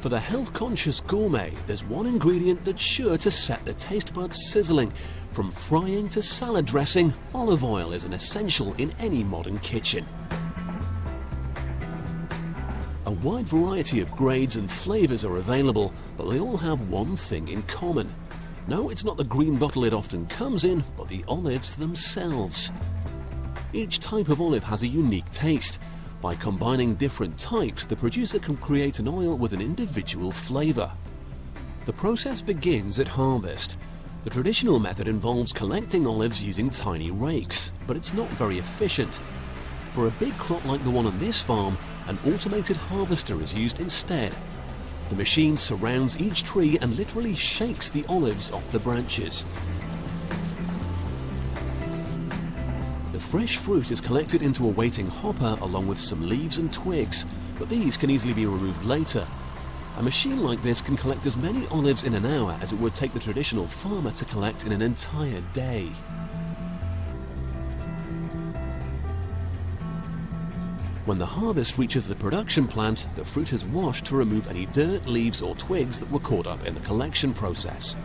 For the health-conscious gourmet, there's one ingredient that's sure to set the taste buds sizzling. From frying to salad dressing, olive oil is an essential in any modern kitchen. A wide variety of grades and flavours are available, but they all have one thing in common. No, it's not the green bottle it often comes in, but the olives themselves. Each type of olive has a unique taste. By combining different types, the producer can create an oil with an individual flavour. The process begins at harvest. The traditional method involves collecting olives using tiny rakes, but it's not very efficient. For a big crop like the one on this farm, an automated harvester is used instead. The machine surrounds each tree and literally shakes the olives off the branches. The fresh fruit is collected into a waiting hopper along with some leaves and twigs, but these can easily be removed later. A machine like this can collect as many olives in an hour as it would take the traditional farmer to collect in an entire day. When the harvest reaches the production plant, the fruit is washed to remove any dirt, leaves or twigs that were caught up in the collection process.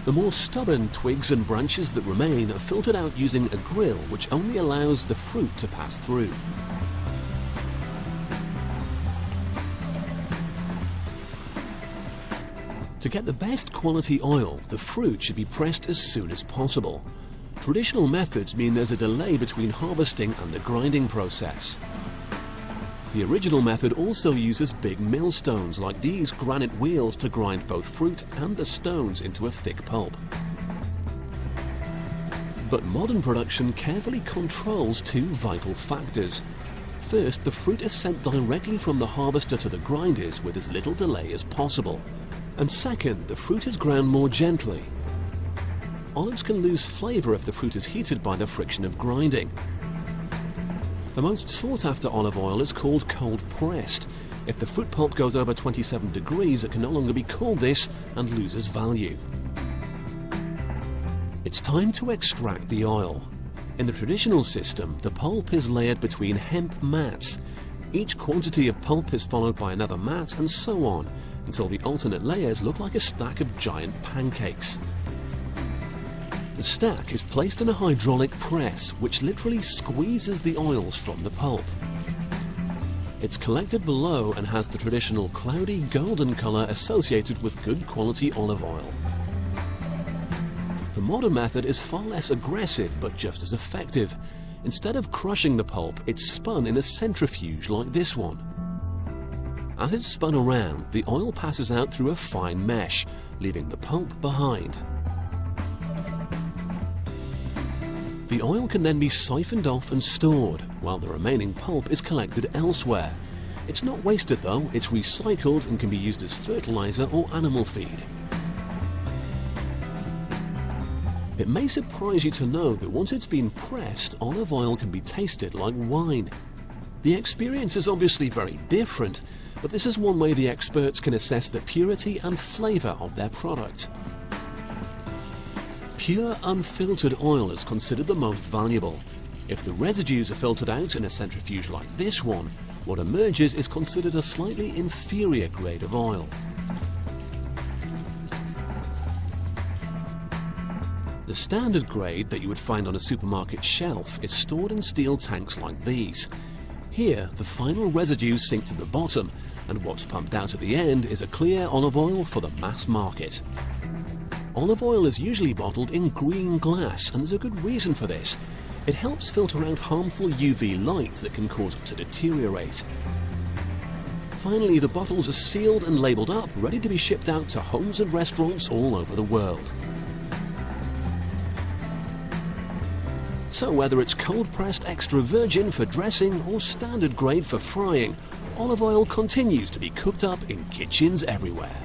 The more stubborn twigs and branches that remain are filtered out using a grill which only allows the fruit to pass through. To get the best quality oil, the fruit should be pressed as soon as possible. Traditional methods mean there's a delay between harvesting and the grinding process. The original method also uses big millstones like these granite wheels to grind both fruit and the stones into a thick pulp. But modern production carefully controls two vital factors. First, the fruit is sent directly from the harvester to the grinders with as little delay as possible. And second, the fruit is ground more gently. Olives can lose flavour if the fruit is heated by the friction of grinding. The most sought-after olive oil is called cold-pressed. If the fruit pulp goes over 27 degrees, it can no longer be called this and loses value. It's time to extract the oil. In the traditional system, the pulp is layered between hemp mats. Each quantity of pulp is followed by another mat and so on, until the alternate layers look like a stack of giant pancakes. The stack is placed in a hydraulic press which literally squeezes the oils from the pulp. It's collected below and has the traditional cloudy golden colour associated with good quality olive oil. The modern method is far less aggressive but just as effective. Instead of crushing the pulp, it's spun in a centrifuge like this one. As it's spun around, the oil passes out through a fine mesh, leaving the pulp behind. The oil can then be siphoned off and stored, while the remaining pulp is collected elsewhere. It's not wasted though, it's recycled and can be used as fertilizer or animal feed. It may surprise you to know that once it's been pressed, olive oil can be tasted like wine. The experience is obviously very different, but this is one way the experts can assess the purity and flavour of their product. Pure, unfiltered oil is considered the most valuable. If the residues are filtered out in a centrifuge like this one, what emerges is considered a slightly inferior grade of oil. The standard grade that you would find on a supermarket shelf is stored in steel tanks like these. Here, the final residues sink to the bottom, and what's pumped out at the end is a clear olive oil for the mass market. Olive oil is usually bottled in green glass, and there's a good reason for this. It helps filter out harmful UV light that can cause it to deteriorate. Finally, the bottles are sealed and labelled up, ready to be shipped out to homes and restaurants all over the world. So whether it's cold-pressed extra virgin for dressing or standard grade for frying, olive oil continues to be cooked up in kitchens everywhere.